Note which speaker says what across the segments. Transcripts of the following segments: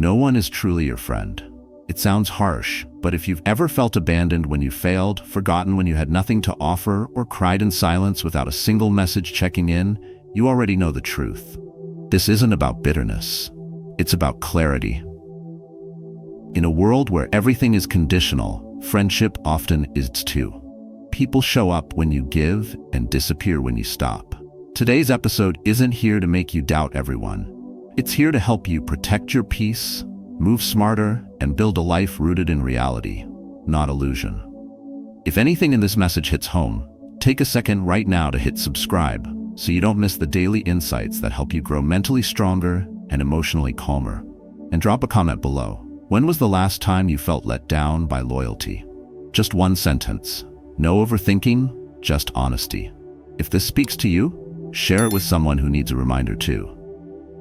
Speaker 1: No one is truly your friend. It sounds harsh, but if you've ever felt abandoned when you failed, forgotten when you had nothing to offer, or cried in silence without a single message checking in, you already know the truth. This isn't about bitterness. It's about clarity. In a world where everything is conditional, friendship often is too. People show up when you give and disappear when you stop. Today's episode isn't here to make you doubt everyone. It's here to help you protect your peace, move smarter, and build a life rooted in reality, not illusion. If anything in this message hits home, take a second right now to hit subscribe so you don't miss the daily insights that help you grow mentally stronger and emotionally calmer. And drop a comment below. When was the last time you felt let down by loyalty? Just one sentence. No overthinking, just honesty. If this speaks to you, share it with someone who needs a reminder too.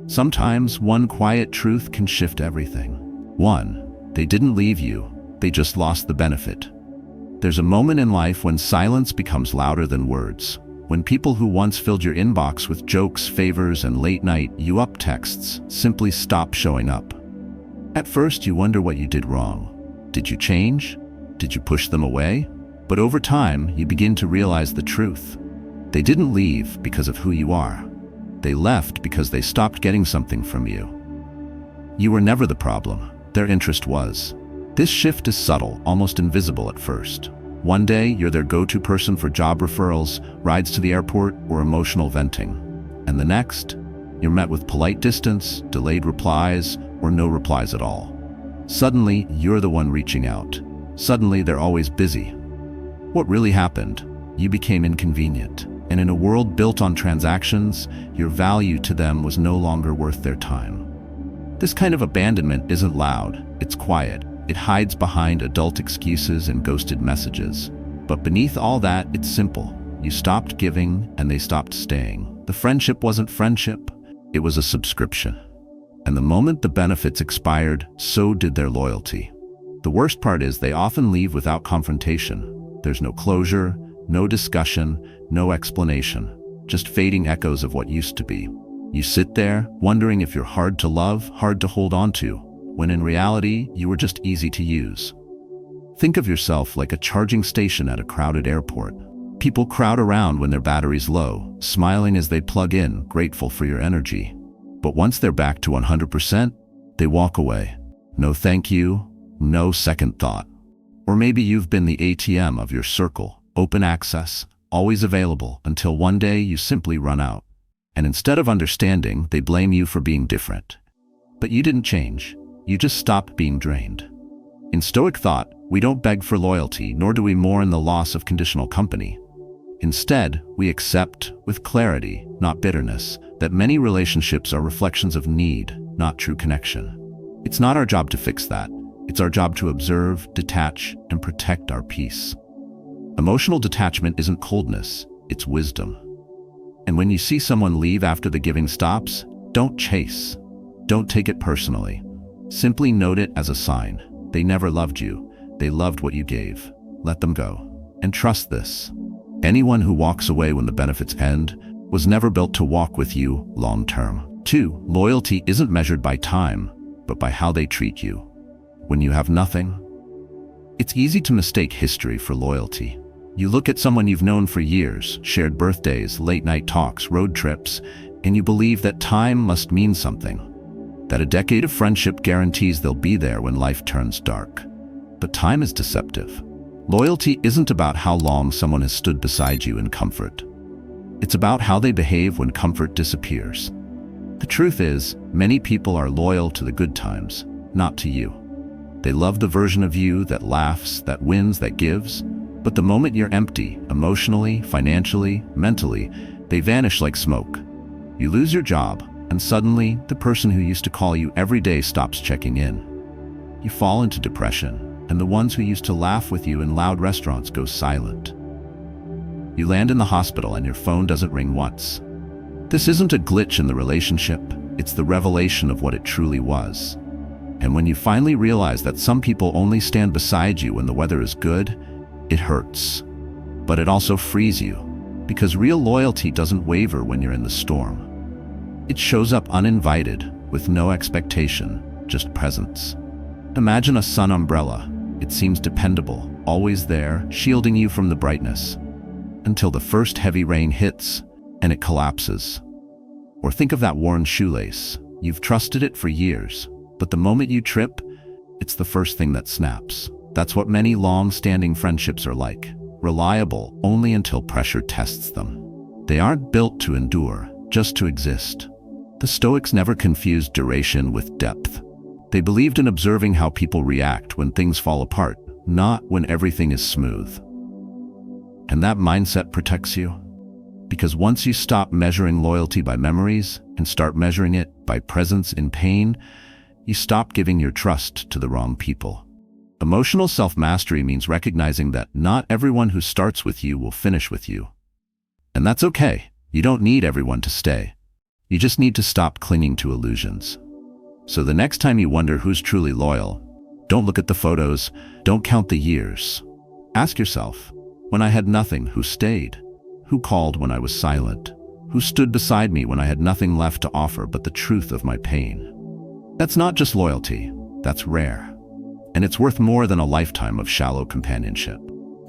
Speaker 1: Sometimes one quiet truth can shift everything. 1. They didn't leave you, they just lost the benefit. There's a moment in life when silence becomes louder than words. When people who once filled your inbox with jokes, favors, and late-night you-up texts simply stop showing up. At first you wonder what you did wrong. Did you change? Did you push them away? But over time, you begin to realize the truth. They didn't leave because of who you are. They left because they stopped getting something from you. You were never the problem. Their interest was. This shift is subtle, almost invisible at first. One day, you're their go-to person for job referrals, rides to the airport, or emotional venting. And the next, you're met with polite distance, delayed replies, or no replies at all. Suddenly, you're the one reaching out. Suddenly, they're always busy. What really happened? You became inconvenient. And in a world built on transactions, your value to them was no longer worth their time. This kind of abandonment isn't loud, it's quiet. It hides behind adult excuses and ghosted messages. But beneath all that, it's simple. You stopped giving and they stopped staying. The friendship wasn't friendship, it was a subscription. And the moment the benefits expired, so did their loyalty. The worst part is they often leave without confrontation. There's no closure, no discussion, no explanation, just fading echoes of what used to be. You sit there, wondering if you're hard to love, hard to hold on to, when in reality, you were just easy to use. Think of yourself like a charging station at a crowded airport. People crowd around when their battery's low, smiling as they plug in, grateful for your energy. But once they're back to 100%, they walk away. No thank you, no second thought. Or maybe you've been the ATM of your circle. Open access, always available, until one day you simply run out. And instead of understanding, they blame you for being different. But you didn't change. You just stopped being drained. In Stoic thought, we don't beg for loyalty, nor do we mourn the loss of conditional company. Instead, we accept, with clarity, not bitterness, that many relationships are reflections of need, not true connection. It's not our job to fix that. It's our job to observe, detach, and protect our peace. Emotional detachment isn't coldness, it's wisdom. And when you see someone leave after the giving stops, don't chase. Don't take it personally. Simply note it as a sign. They never loved you. They loved what you gave. Let them go. And trust this. Anyone who walks away when the benefits end was never built to walk with you long term. 2. Loyalty isn't measured by time, but by how they treat you. When you have nothing, it's easy to mistake history for loyalty. You look at someone you've known for years, shared birthdays, late-night talks, road trips, and you believe that time must mean something. That a decade of friendship guarantees they'll be there when life turns dark. But time is deceptive. Loyalty isn't about how long someone has stood beside you in comfort. It's about how they behave when comfort disappears. The truth is, many people are loyal to the good times, not to you. They love the version of you that laughs, that wins, that gives. But the moment you're empty, emotionally, financially, mentally, they vanish like smoke. You lose your job, and suddenly, the person who used to call you every day stops checking in. You fall into depression, and the ones who used to laugh with you in loud restaurants go silent. You land in the hospital and your phone doesn't ring once. This isn't a glitch in the relationship, it's the revelation of what it truly was. And when you finally realize that some people only stand beside you when the weather is good, it hurts. But it also frees you, because real loyalty doesn't waver when you're in the storm. It shows up uninvited, with no expectation, just presence. Imagine a sun umbrella. It seems dependable, always there, shielding you from the brightness, until the first heavy rain hits and it collapses. Or think of that worn shoelace. You've trusted it for years, but the moment you trip, it's the first thing that snaps. That's what many long-standing friendships are like, reliable only until pressure tests them. They aren't built to endure, just to exist. The Stoics never confused duration with depth. They believed in observing how people react when things fall apart, not when everything is smooth. And that mindset protects you. Because once you stop measuring loyalty by memories and start measuring it by presence in pain, you stop giving your trust to the wrong people. Emotional self-mastery means recognizing that not everyone who starts with you will finish with you. And that's okay. You don't need everyone to stay. You just need to stop clinging to illusions. So the next time you wonder who's truly loyal, don't look at the photos, don't count the years. Ask yourself, when I had nothing, who stayed? Who called when I was silent? Who stood beside me when I had nothing left to offer but the truth of my pain? That's not just loyalty, that's rare. And it's worth more than a lifetime of shallow companionship.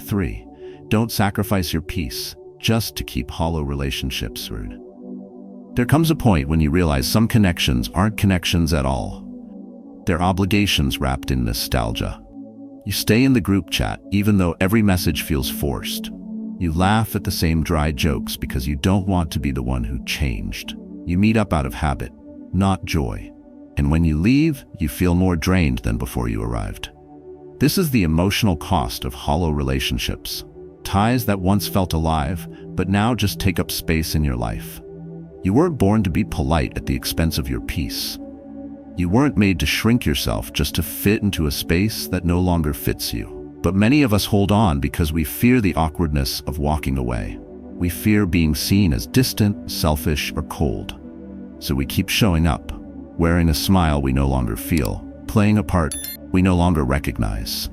Speaker 1: 3. Don't sacrifice your peace just to keep hollow relationships rude. There comes a point when you realize some connections aren't connections at all. They're obligations wrapped in nostalgia. You stay in the group chat even though every message feels forced. You laugh at the same dry jokes because you don't want to be the one who changed. You meet up out of habit, not joy. And when you leave, you feel more drained than before you arrived. This is the emotional cost of hollow relationships. Ties that once felt alive, but now just take up space in your life. You weren't born to be polite at the expense of your peace. You weren't made to shrink yourself just to fit into a space that no longer fits you. But many of us hold on because we fear the awkwardness of walking away. We fear being seen as distant, selfish, or cold. So we keep showing up, wearing a smile we no longer feel, playing a part we no longer recognize.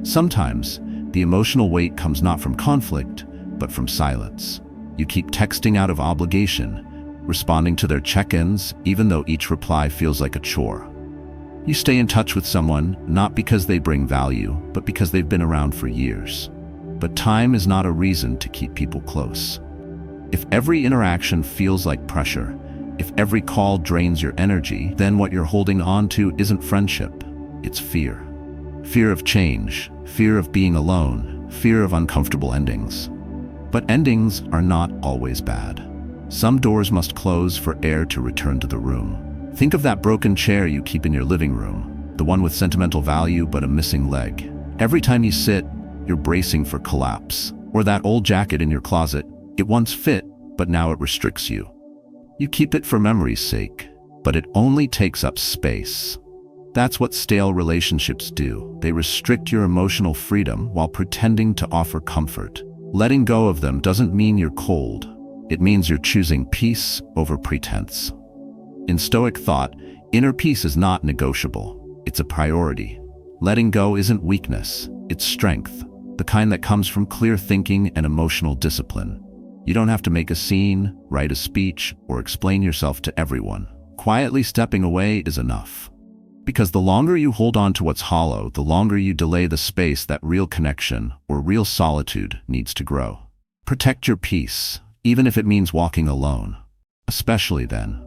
Speaker 1: Sometimes, the emotional weight comes not from conflict, but from silence. You keep texting out of obligation, responding to their check-ins even though each reply feels like a chore. You stay in touch with someone not because they bring value, but because they've been around for years. But time is not a reason to keep people close. If every interaction feels like pressure, if every call drains your energy, then what you're holding on to isn't friendship, it's fear. Fear of change, fear of being alone, fear of uncomfortable endings. But endings are not always bad. Some doors must close for air to return to the room. Think of that broken chair you keep in your living room, the one with sentimental value but a missing leg. Every time you sit, you're bracing for collapse. Or that old jacket in your closet, it once fit, but now it restricts you. You keep it for memory's sake, but it only takes up space. That's what stale relationships do. They restrict your emotional freedom while pretending to offer comfort. Letting go of them doesn't mean you're cold. It means you're choosing peace over pretense. In Stoic thought, inner peace is not negotiable. It's a priority. Letting go isn't weakness, it's strength, the kind that comes from clear thinking and emotional discipline. You don't have to make a scene, write a speech, or explain yourself to everyone. Quietly stepping away is enough. Because the longer you hold on to what's hollow, the longer you delay the space that real connection or real solitude needs to grow. Protect your peace, even if it means walking alone, especially then.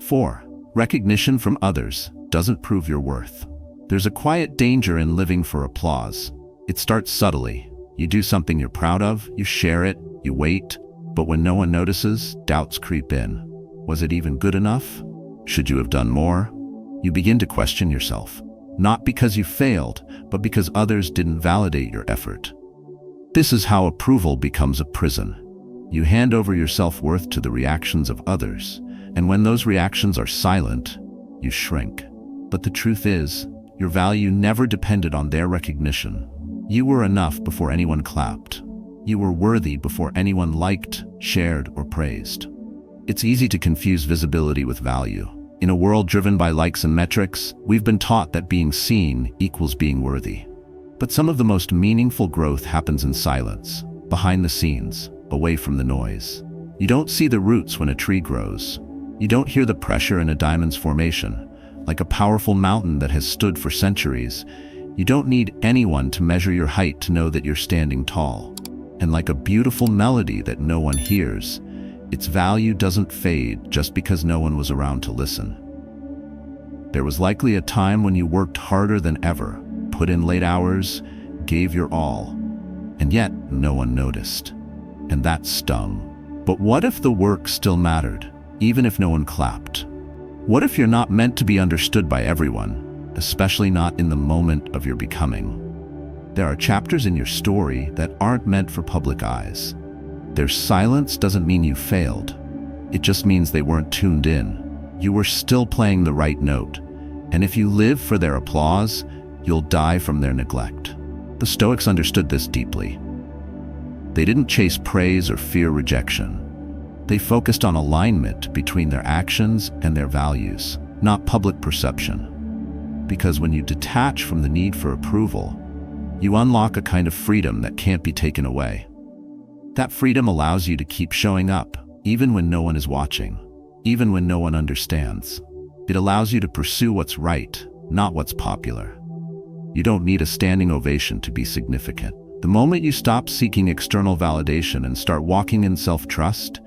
Speaker 1: 4. Recognition from others doesn't prove your worth. There's a quiet danger in living for applause. It starts subtly. You do something you're proud of, you share it, you wait, but when no one notices, doubts creep in. Was it even good enough? Should you have done more? You begin to question yourself, not because you failed, but because others didn't validate your effort. This is how approval becomes a prison. You hand over your self-worth to the reactions of others, and when those reactions are silent, you shrink. But the truth is, your value never depended on their recognition. You were enough before anyone clapped. You were worthy before anyone liked, shared, or praised. It's easy to confuse visibility with value. In a world driven by likes and metrics, we've been taught that being seen equals being worthy. But some of the most meaningful growth happens in silence, behind the scenes, away from the noise. You don't see the roots when a tree grows. You don't hear the pressure in a diamond's formation like a powerful mountain that has stood for centuries. You don't need anyone to measure your height to know that you're standing tall. And like a beautiful melody that no one hears, its value doesn't fade just because no one was around to listen. There was likely a time when you worked harder than ever, put in late hours, gave your all, and yet no one noticed. And that stung. But what if the work still mattered, even if no one clapped? What if you're not meant to be understood by everyone, especially not in the moment of your becoming? There are chapters in your story that aren't meant for public eyes. Their silence doesn't mean you failed. It just means they weren't tuned in. You were still playing the right note. And if you live for their applause, you'll die from their neglect. The Stoics understood this deeply. They didn't chase praise or fear rejection. They focused on alignment between their actions and their values, not public perception. Because when you detach from the need for approval, you unlock a kind of freedom that can't be taken away. That freedom allows you to keep showing up, even when no one is watching, even when no one understands. It allows you to pursue what's right, not what's popular. You don't need a standing ovation to be significant. The moment you stop seeking external validation and start walking in self-trust,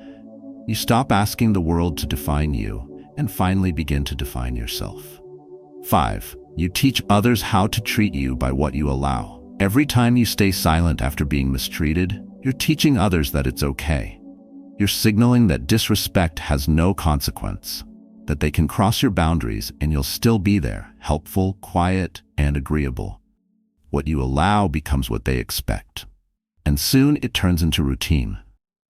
Speaker 1: you stop asking the world to define you and finally begin to define yourself. 5. You teach others how to treat you by what you allow. Every time you stay silent after being mistreated, you're teaching others that it's okay. You're signaling that disrespect has no consequence, that they can cross your boundaries and you'll still be there, helpful, quiet, and agreeable. What you allow becomes what they expect. And soon it turns into routine.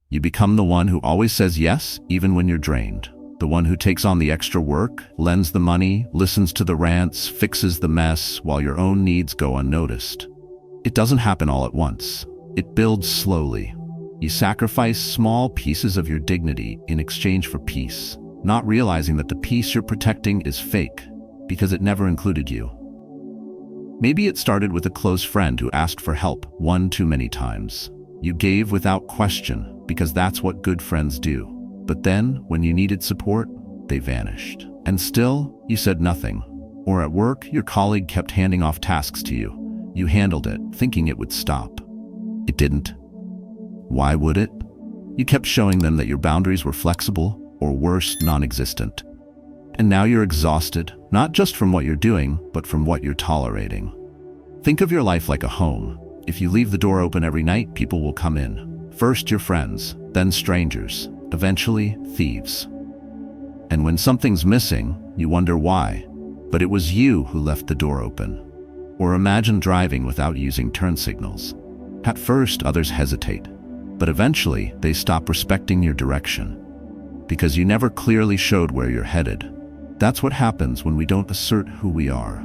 Speaker 1: You become the one who always says yes, even when you're drained. The one who takes on the extra work, lends the money, listens to the rants, fixes the mess while your own needs go unnoticed. It doesn't happen all at once. It builds slowly. You sacrifice small pieces of your dignity in exchange for peace, not realizing that the peace you're protecting is fake because it never included you. Maybe it started with a close friend who asked for help one too many times. You gave without question because that's what good friends do. But then, when you needed support, they vanished. And still, you said nothing. Or at work, your colleague kept handing off tasks to you. You handled it, thinking it would stop. It didn't. Why would it? You kept showing them that your boundaries were flexible, or worse, non-existent. And now you're exhausted, not just from what you're doing, but from what you're tolerating. Think of your life like a home. If you leave the door open every night, people will come in. First your friends, then strangers, eventually thieves. And when something's missing, you wonder why. But it was you who left the door open. Or imagine driving without using turn signals. At first, others hesitate, but eventually they stop respecting your direction because you never clearly showed where you're headed. That's what happens when we don't assert who we are.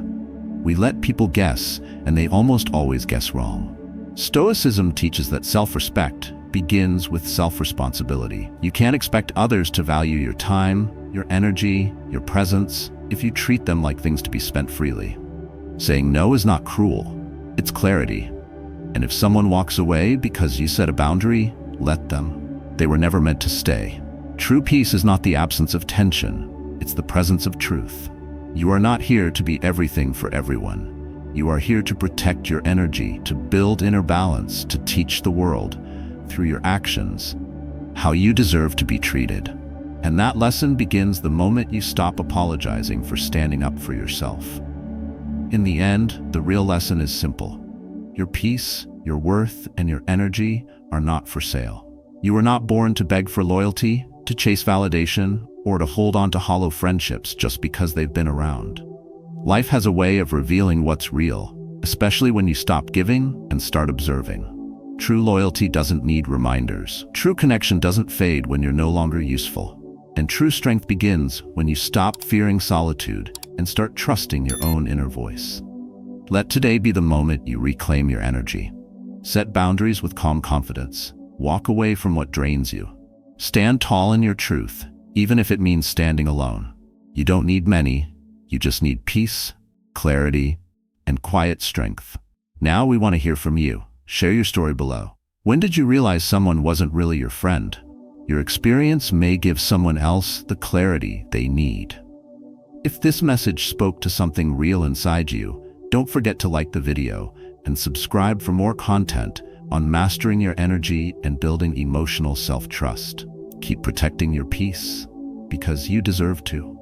Speaker 1: We let people guess, and they almost always guess wrong. Stoicism teaches that self-respect begins with self-responsibility. You can't expect others to value your time, your energy, your presence, if you treat them like things to be spent freely. Saying no is not cruel, it's clarity. And if someone walks away because you set a boundary, let them. They were never meant to stay. True peace is not the absence of tension, it's the presence of truth. You are not here to be everything for everyone. You are here to protect your energy, to build inner balance, to teach the world, through your actions, how you deserve to be treated. And that lesson begins the moment you stop apologizing for standing up for yourself. In the end, the real lesson is simple. Your peace, your worth, and your energy are not for sale. You were not born to beg for loyalty, to chase validation, or to hold on to hollow friendships just because they've been around. Life has a way of revealing what's real, especially when you stop giving and start observing. True loyalty doesn't need reminders. True connection doesn't fade when you're no longer useful. And true strength begins when you stop fearing solitude and start trusting your own inner voice. Let today be the moment you reclaim your energy. Set boundaries with calm confidence. Walk away from what drains you. Stand tall in your truth, even if it means standing alone. You don't need many, you just need peace, clarity, and quiet strength. Now we want to hear from you. Share your story below. When did you realize someone wasn't really your friend? Your experience may give someone else the clarity they need. If this message spoke to something real inside you, don't forget to like the video and subscribe for more content on mastering your energy and building emotional self-trust. Keep protecting your peace because you deserve to.